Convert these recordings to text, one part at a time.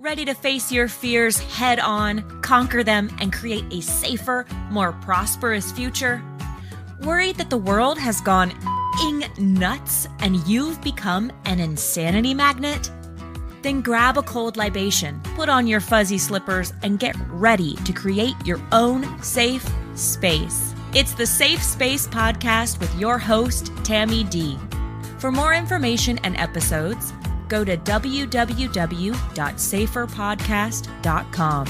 Ready to face your fears head on, conquer them, and create a safer, more prosperous future? Worried that the world has gone nuts and you've become an insanity magnet? Then grab a cold libation, put on your fuzzy slippers, and get ready to create your own safe space. It's the Safe Space Podcast with your host, Tammy D. For more information and episodes, go to www.saferpodcast.com.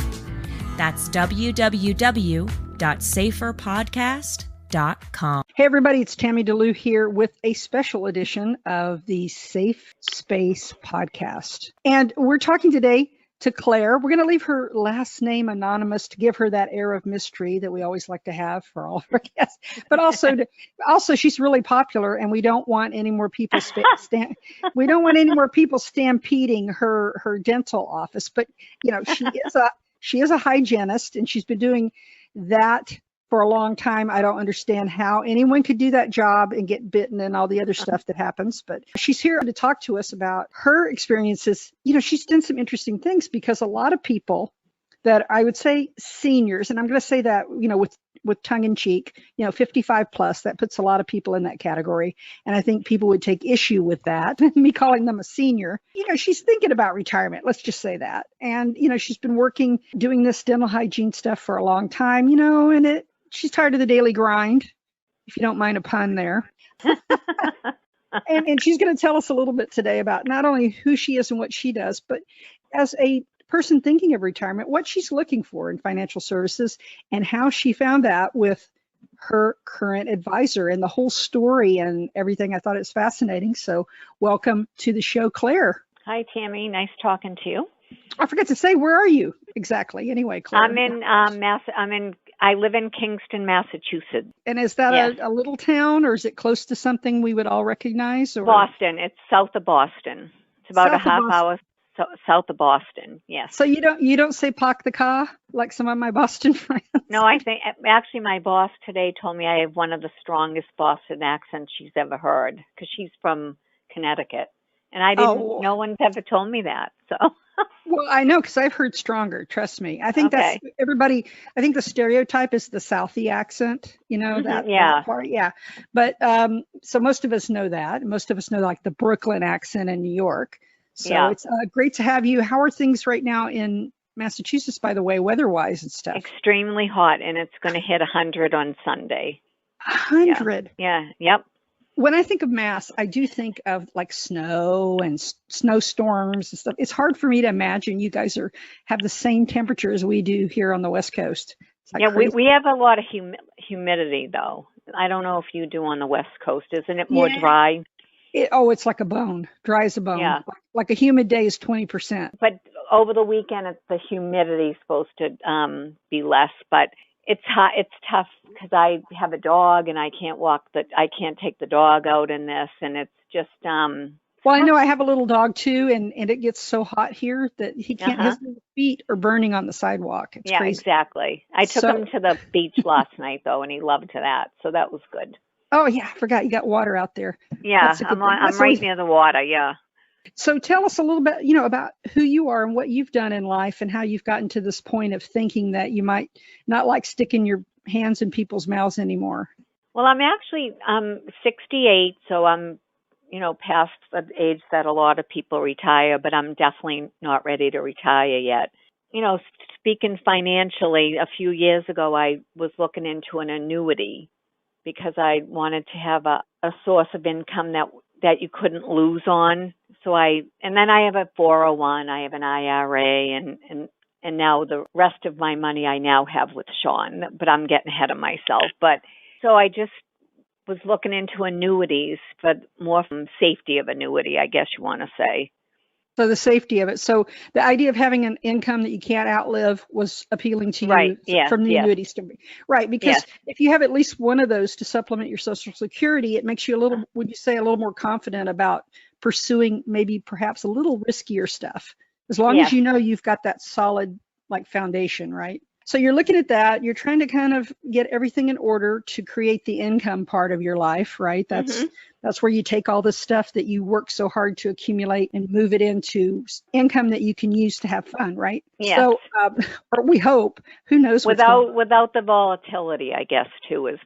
That's www.saferpodcast.com. Hey everybody, it's Tammy DeLu here with a special edition of the Safe Space Podcast. And we're talking today to Claire. We're going to leave her last name anonymous to give her that air of mystery that we always like to have for all of our guests. But also she's really popular, and we don't want any more people stampeding her dental office. But you know, she is a hygienist, and she's been doing that for a long time. I don't understand how anyone could do that job and get bitten and all the other stuff that happens, but she's here to talk to us about her experiences. You know, she's done some interesting things because a lot of people that I would say seniors, and I'm going to say that, you know, with tongue in cheek, you know, 55 plus, that puts a lot of people in that category. And I think people would take issue with that, me calling them a senior. You know, she's thinking about retirement, let's just say that. And, you know, she's been doing this dental hygiene stuff for a long time, you know, and she's tired of the daily grind, if you don't mind a pun there. and she's going to tell us a little bit today about not only who she is and what she does, but as a person thinking of retirement, what she's looking for in financial services and how she found that with her current advisor and the whole story and everything. I thought it was fascinating. So welcome to the show, Claire. Hi, Tammy. Nice talking to you. I forgot to say, where are you exactly? Anyway, Claire. I live in Kingston, Massachusetts. And is that a little town, or is it close to something we would all recognize? Or? Boston. It's south of Boston. It's about a half hour south of Boston. Yes. So you don't say "pak the ka" like some of my Boston friends? No, I think actually my boss today told me I have one of the strongest Boston accents she's ever heard, because she's from Connecticut, and I didn't. No one's ever told me that. So. Well, I know, because I've heard stronger. Trust me. I think that's everybody. I think the stereotype is the Southie accent. You know that part. Yeah. But so most of us know that. Most of us know like the Brooklyn accent in New York. So it's great to have you. How are things right now in Massachusetts, by the way, weather-wise and stuff? Extremely hot, and it's going to hit 100 on Sunday. 100. Yeah. Yep. When I think of Mass, I do think of like snow and snowstorms and stuff. It's hard for me to imagine you guys have the same temperature as we do here on the West Coast. We have a lot of humidity, though. I don't know if you do on the West Coast. Isn't it more dry? It's like a bone. Dry as a bone. Yeah. Like a humid day is 20%. But over the weekend, the humidity is supposed to be less, but it's hot. It's tough because I have a dog and I can't take the dog out in this, and it's just. Well, I know I have a little dog too, and it gets so hot here that he can't. His feet are burning on the sidewalk. It's crazy. Exactly. I took him to the beach last night though, and he loved that, so that was good. Oh yeah, I forgot you got water out there. Yeah, I'm right near the water. Yeah. So tell us a little bit, you know, about who you are and what you've done in life and how you've gotten to this point of thinking that you might not like sticking your hands in people's mouths anymore. Well, I'm actually 68, so I'm, you know, past the age that a lot of people retire, but I'm definitely not ready to retire yet. You know, speaking financially, a few years ago, I was looking into an annuity because I wanted to have a source of income that you couldn't lose on. And then I have a 401, I have an IRA, and now the rest of my money I now have with Sean, but I'm getting ahead of myself. But so I just was looking into annuities, but more from safety of annuity, I guess you want to say. So the safety of it. So the idea of having an income that you can't outlive was appealing to you from the annuity standpoint. Right. Because if you have at least one of those to supplement your Social Security, it makes you a little more confident about pursuing perhaps a little riskier stuff, as long as you know you've got that solid like foundation, right? So you're looking at that. You're trying to kind of get everything in order to create the income part of your life, right? That's where you take all the stuff that you work so hard to accumulate and move it into income that you can use to have fun, right? Yes. So, or we hope. Who knows what's going on. Without the volatility, I guess, too, is.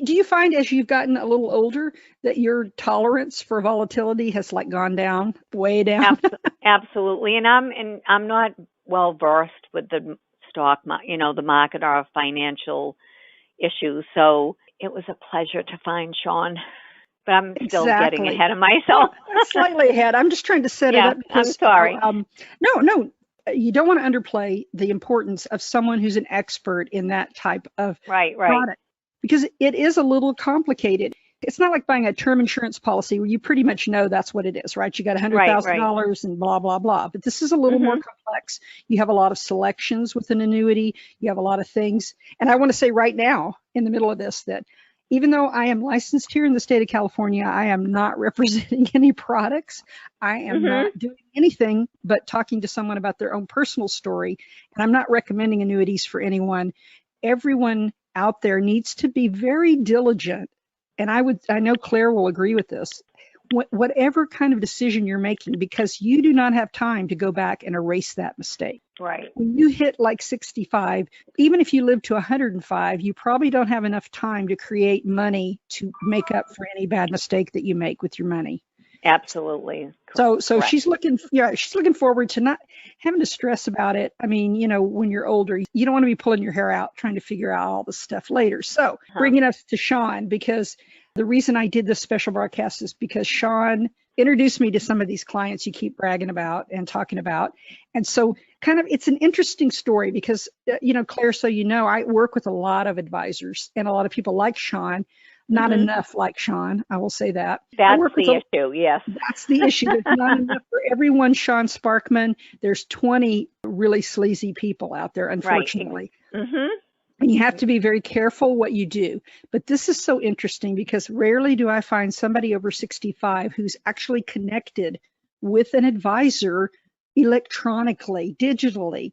Do you find as you've gotten a little older that your tolerance for volatility has like gone down, way down? Absolutely. And I'm not well versed with the the market or financial issues. So it was a pleasure to find Sean, but I'm still getting ahead of myself. Slightly ahead. I'm just trying to set it up. Because, I'm sorry. No, you don't want to underplay the importance of someone who's an expert in that type of product, because it is a little complicated. It's not like buying a term insurance policy where you pretty much know that's what it is, right? You got $100,000 and blah, blah, blah. But this is a little more complex. You have a lot of selections with an annuity. You have a lot of things. And I want to say right now, in the middle of this, that even though I am licensed here in the state of California, I am not representing any products. I am not doing anything but talking to someone about their own personal story. And I'm not recommending annuities for anyone. Everyone out there needs to be very diligent. And I know Claire will agree with this, whatever kind of decision you're making, because you do not have time to go back and erase that mistake. Right. When you hit like 65, even if you live to 105, you probably don't have enough time to create money to make up for any bad mistake that you make with your money. Absolutely. So she's looking forward to not having to stress about it. I mean, when you're older, you don't want to be pulling your hair out trying to figure out all this stuff later. So bringing us to Sean, because the reason I did this special broadcast is because Sean introduced me to some of these clients you keep bragging about and talking about. And so it's an interesting story because, Claire, so I work with a lot of advisors and a lot of people like Sean. Not enough like Sean, I will say that. That's the issue, yes. That's the issue. There's not enough for everyone Sean Sparkman. There's 20 really sleazy people out there, unfortunately. Right. And you have to be very careful what you do. But this is so interesting because rarely do I find somebody over 65 who's actually connected with an advisor electronically, digitally,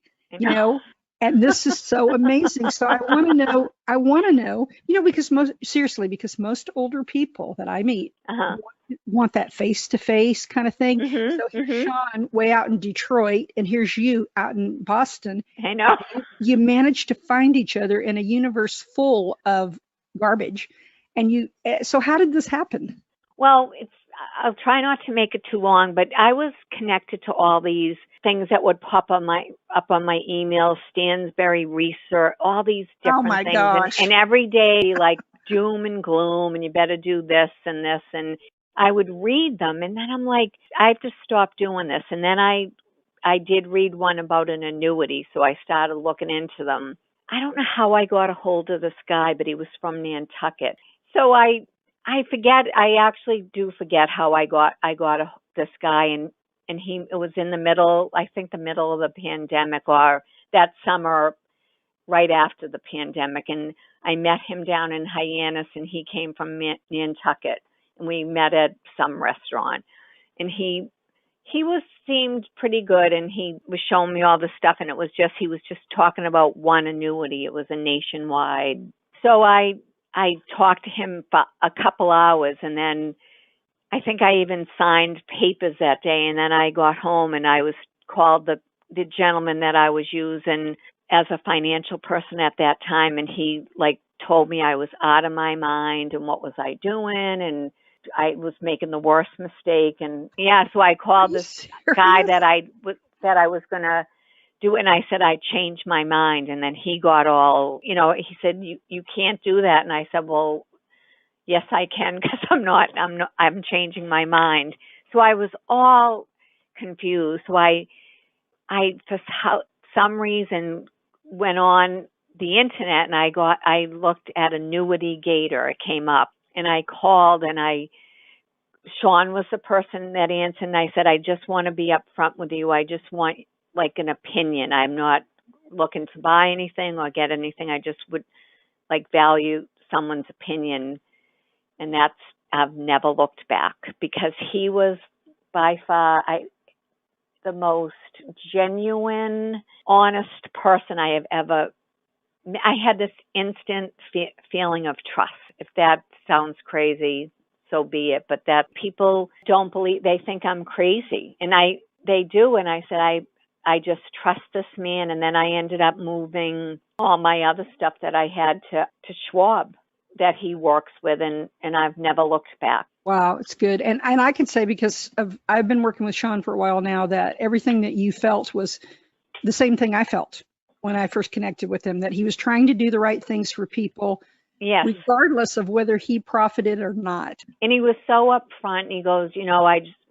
And this is so amazing. So I want to know, because because most older people that I meet want that face-to-face kind of thing. So here's Sean way out in Detroit, and here's you out in Boston. I know. You managed to find each other in a universe full of garbage. And so how did this happen? Well, I'll try not to make it too long, but I was connected to all these things that would pop on my email, Stansberry Research, all these different things. Gosh. And every day, like doom and gloom, and you better do this and this. And I would read them, and then I'm like, I have to stop doing this. And then I did read one about an annuity, so I started looking into them. I don't know how I got a hold of this guy, but he was from Nantucket. So I forget. I actually do forget how I got this guy, and it was in the middle of the pandemic, or that summer right after the pandemic. And I met him down in Hyannis, and he came from Nantucket, and we met at some restaurant. And he seemed pretty good, and he was showing me all the stuff, and he was just talking about one annuity. It was a nationwide. So I talked to him for a couple hours, and then I think I even signed papers that day. And then I got home, and I was called the gentleman that I was using as a financial person at that time, and he told me I was out of my mind and what was I doing, and I was making the worst mistake. And so I called this guy that I was going to do it, and I said I changed my mind. And then he got all, he said you can't do that. And I said, well, yes, I can, because I'm changing my mind. So I was all confused. So I for some reason went on the internet, and I looked at Annuity Gator. It came up, and I called, and Sean was the person that answered, and I said, I just want to be upfront with you. I just want an opinion. I'm not looking to buy anything or get anything. I just would value someone's opinion. And I've never looked back, because he was by far the most genuine, honest person I have ever I had this instant feeling of trust. If that sounds crazy, so be it. But that people don't believe, they think I'm crazy. And they do. And I said, I just trust this man. And then I ended up moving all my other stuff that I had to Schwab that he works with. And I've never looked back. Wow, it's good. And I can say, because I've been working with Sean for a while now, that everything that you felt was the same thing I felt when I first connected with him, that he was trying to do the right things for people, yes, regardless of whether he profited or not. And he was so upfront. He goes,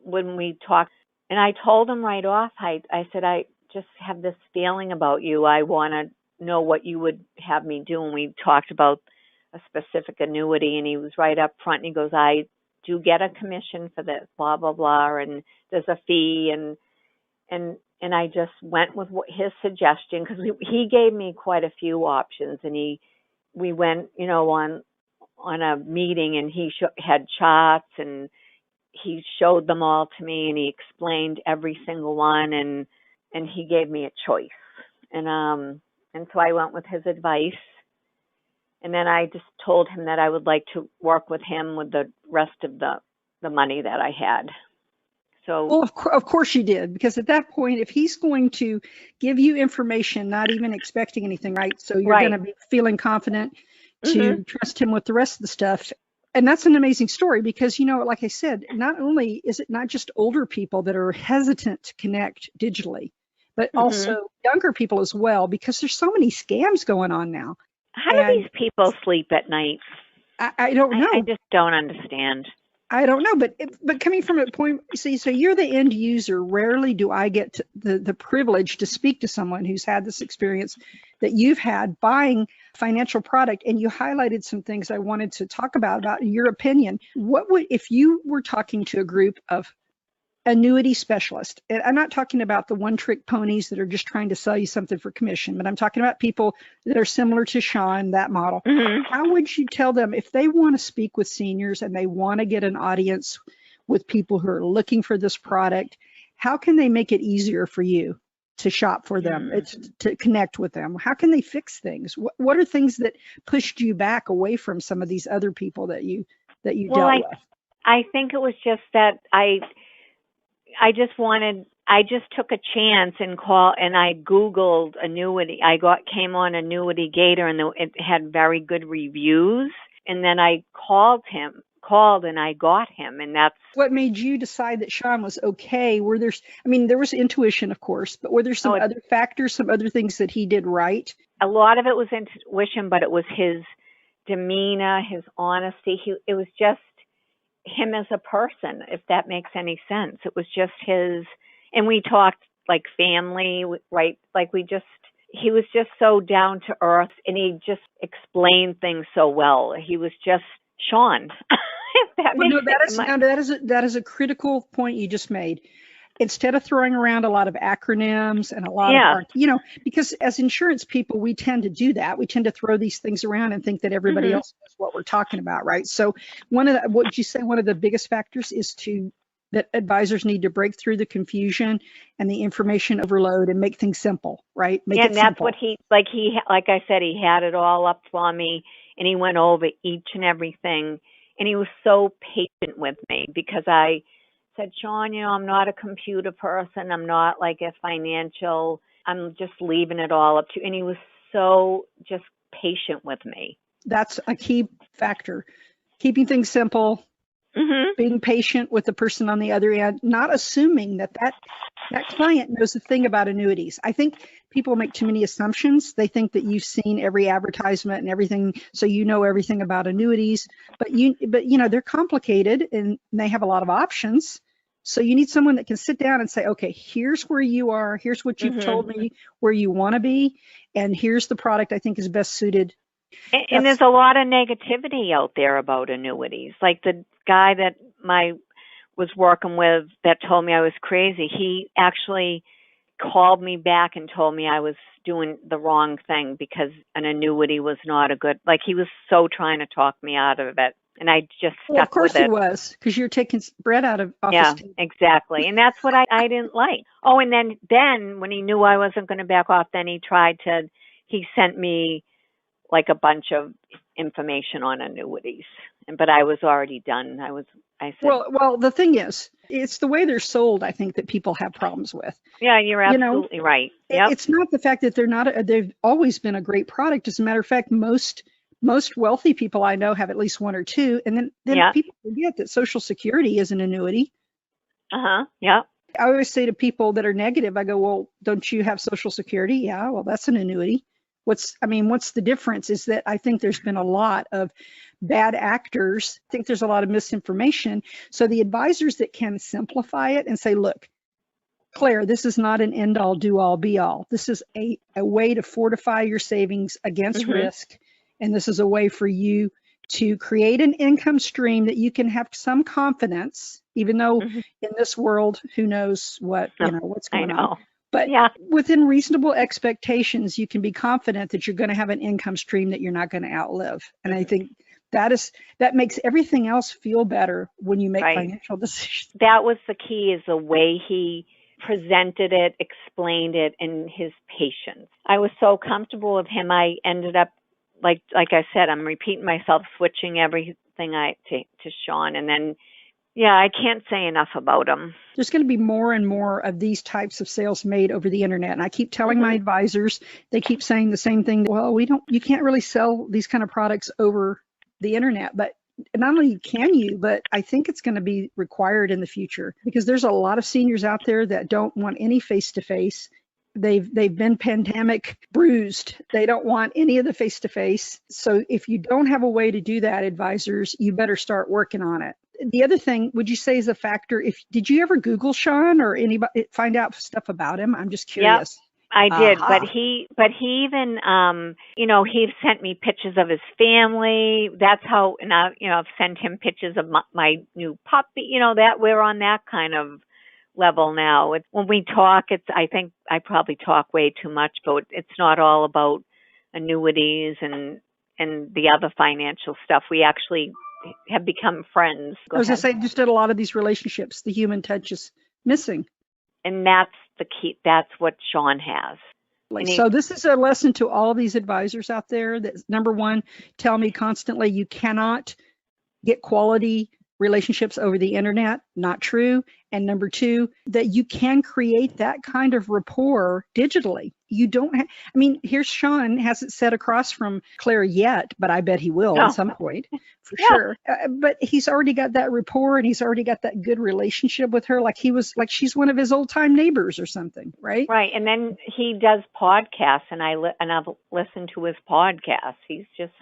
when we talked, and I told him right off, I said, I just have this feeling about you. I want to know what you would have me do. And we talked about a specific annuity, and he was right up front. And he goes, I do get a commission for this, blah, blah, blah, and there's a fee. And I just went with his suggestion, because he gave me quite a few options, and we went, on a meeting, and he had charts, and he showed them all to me, and he explained every single one, and he gave me a choice, and so I went with his advice, and then I just told him that I would like to work with him with the rest of the money that I had. So, well, of course you did, because at that point, if he's going to give you information, not even expecting anything, right? So you're going to be feeling confident to trust him with the rest of the stuff. And that's an amazing story, because, like I said, not only is it not just older people that are hesitant to connect digitally, but also younger people as well, because there's so many scams going on now. How do these people sleep at night? I don't know. I just don't understand. I don't know, but coming from a point, see, so you're the end user. Rarely do I get the privilege to speak to someone who's had this experience that you've had buying financial product, and you highlighted some things I wanted to talk about your opinion. What would, if you were talking to a group of annuity specialists, and I'm not talking about the one-trick ponies that are just trying to sell you something for commission, but I'm talking about people that are similar to Sean, that model. How would you tell them, if they want to speak with seniors and they want to get an audience with people who are looking for this product, how can they make it easier for you to shop for them, to connect with them? How can they fix things? What are things that pushed you back away from some of these other people that you dealt with? I think it was just that I just took a chance and I Googled annuity. came on Annuity Gator, and it had very good reviews. And then I called and I got him. And that's what made you decide that Sean was okay. There was intuition, of course, but were there some other factors, some other things that he did right? A lot of it was intuition, but it was his demeanor, his honesty. It was just him as a person, if that makes any sense. It was just his, and we talked like family, right? Like he was just so down to earth, and he just explained things so well. He was just Sean. If that is a critical point you just made. Instead of throwing around a lot of acronyms and a lot of, because as insurance people, we tend to do that. We tend to throw these things around and think that everybody else knows what we're talking about, right? So one of the biggest factors is that advisors need to break through the confusion and the information overload and make things simple, right? And that's what like I said, he had it all up for me, and he went over each and everything, and he was so patient with me, because I said, Sean, I'm not a computer person. I'm not like a financial. I'm just leaving it all up to you. And he was so just patient with me. That's a key factor. Keeping things simple, being patient with the person on the other end, not assuming that client knows a thing about annuities. I think people make too many assumptions. They think that you've seen every advertisement and everything, so you know everything about annuities. But they're complicated, and they have a lot of options. So you need someone that can sit down and say, okay, here's where you are. Here's what you've told me where you want to be. And here's the product I think is best suited. And there's a lot of negativity out there about annuities. Like the guy that was working with that told me I was crazy, he actually called me back and told me I was doing the wrong thing because an annuity was not a good, like he was so trying to talk me out of it. And I just stuck with it. Of course he was, because you're taking bread off his table. Yeah, exactly. And that's what I didn't like. Oh, and then when he knew I wasn't going to back off, then he sent me like a bunch of information on annuities. But I was already done. I said, well, the thing is, it's the way they're sold, I think, that people have problems with. yeah, you're absolutely right. Yep. It's not the fact that they've always been a great product. As a matter of fact, most wealthy people I know have at least one or two. And then Yeah. people forget that Social Security is an annuity. Yeah. I always say to people that are negative, I go, well, don't you have Social Security? Yeah, well, that's an annuity. What's the difference is that I think there's been a lot of bad actors. I think there's a lot of misinformation. So the advisors that can simplify it and say, look, Claire, this is not an end all, do all, be all. This is a way to fortify your savings against risk. And this is a way for you to create an income stream that you can have some confidence, even though in this world, who knows what's going on. But within reasonable expectations, you can be confident that you're going to have an income stream that you're not going to outlive. And I think that makes everything else feel better when you make financial decisions. That was the key, is the way he presented it, explained it, and his patience. I was so comfortable with him. I ended up, like I said, I'm repeating myself, switching everything to Sean, and then I can't say enough about him. There's going to be more and more of these types of sales made over the internet. And I keep telling my advisors, they keep saying the same thing. Well, you can't really sell these kind of products over the internet, but not only can you, but I think it's going to be required in the future, because there's a lot of seniors out there that don't want any face-to-face. They've been pandemic bruised. They don't want any of the face-to-face. So if you don't have a way to do that, advisors, you better start working on it. The other thing, would you say is a factor? Did you ever Google Sean or anybody find out stuff about him? I'm just curious. Yep. I did, but he even, he sent me pictures of his family. That's how, and I've sent him pictures of my new puppy. That we're on that kind of level now. When we talk, I think I probably talk way too much, but it's not all about annuities and the other financial stuff. We actually have become friends. I was going to say, just in a lot of these relationships, the human touch is missing. And that's the key. That's what Sean has. So this is a lesson to all of these advisors out there that, number one, tell me constantly you cannot get quality relationships over the internet. Not true. And number two, that you can create that kind of rapport digitally. You don't here's Sean, hasn't sat across from Claire yet, but I bet he will at some point, for sure. But he's already got that rapport, and he's already got that good relationship with her, like she's one of his old time neighbors or something, right? Right. And then he does podcasts, and I've listened to his podcasts.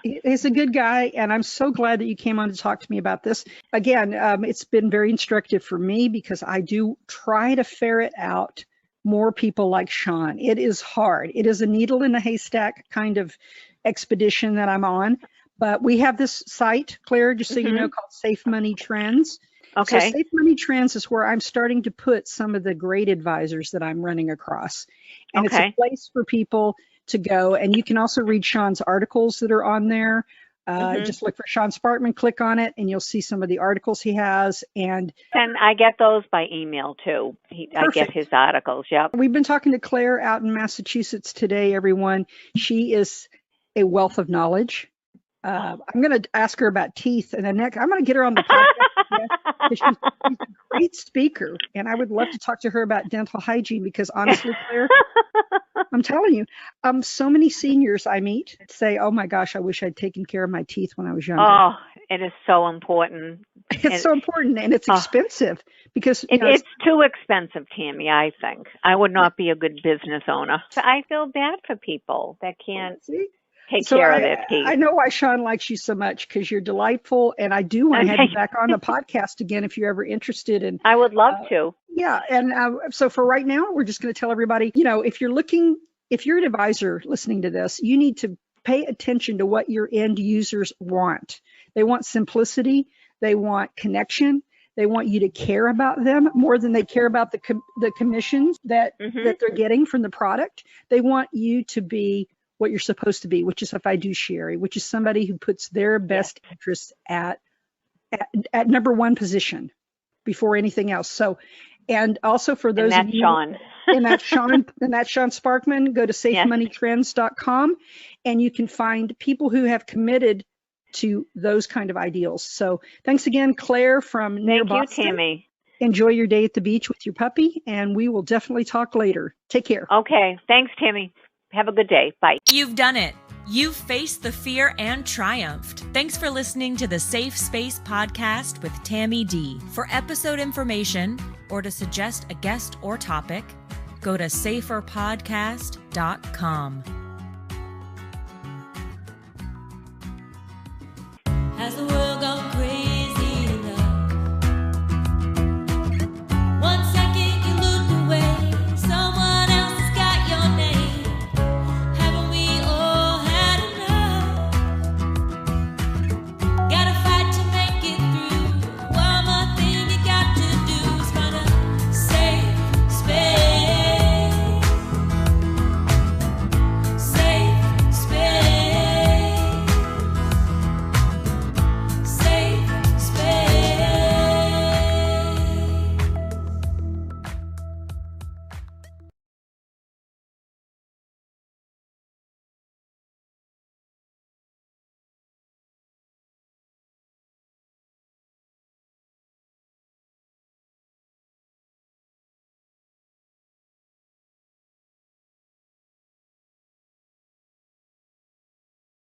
He's a good guy, and I'm so glad that you came on to talk to me about this. Again, it's been very instructive for me, because I do try to ferret out more people like Sean. It is hard. It is a needle in a haystack kind of expedition that I'm on. But we have this site, Claire, just so you know, called Safe Money Trends. Okay. So Safe Money Trends is where I'm starting to put some of the great advisors that I'm running across. And it's a place for people to go. And you can also read Sean's articles that are on there. Just look for Sean Sparkman, click on it, and you'll see some of the articles he has. And I get those by email too. I get his articles. Yep. We've been talking to Claire out in Massachusetts today, everyone. She is a wealth of knowledge. I'm going to ask her about teeth, and then I'm going to get her on the podcast. She's a great speaker, and I would love to talk to her about dental hygiene, because honestly, Claire, I'm telling you, so many seniors I meet say, oh my gosh, I wish I'd taken care of my teeth when I was younger. Oh, it is so important. It's so important, and it's expensive, because it's too expensive, Tammy, I think. I would not be a good business owner. I feel bad for people that can't take care of their teeth. I know why Sean likes you so much, because you're delightful, and I do want to have you back on the podcast again if you're ever interested. And I would love to. Yeah, and so for right now, we're just going to tell everybody, if you're an advisor listening to this, you need to pay attention to what your end users want. They want simplicity. They want connection. They want you to care about them more than they care about the commissions that they're getting from the product. They want you to be what you're supposed to be, which is a fiduciary, which is somebody who puts their best interests at number one position before anything else. So, and also for those of you, Sean. and that's Sean Sparkman, go to safemoneytrends.com. and you can find people who have committed to those kind of ideals. So thanks again, Claire from near Boston. Thank you, Tammy. Enjoy your day at the beach with your puppy, and we will definitely talk later. Take care. Okay. Thanks, Tammy. Have a good day. Bye. You've done it. You've faced the fear and triumphed. Thanks for listening to the Safe Space Podcast with Tammy D. For episode information or to suggest a guest or topic, go to saferpodcast.com.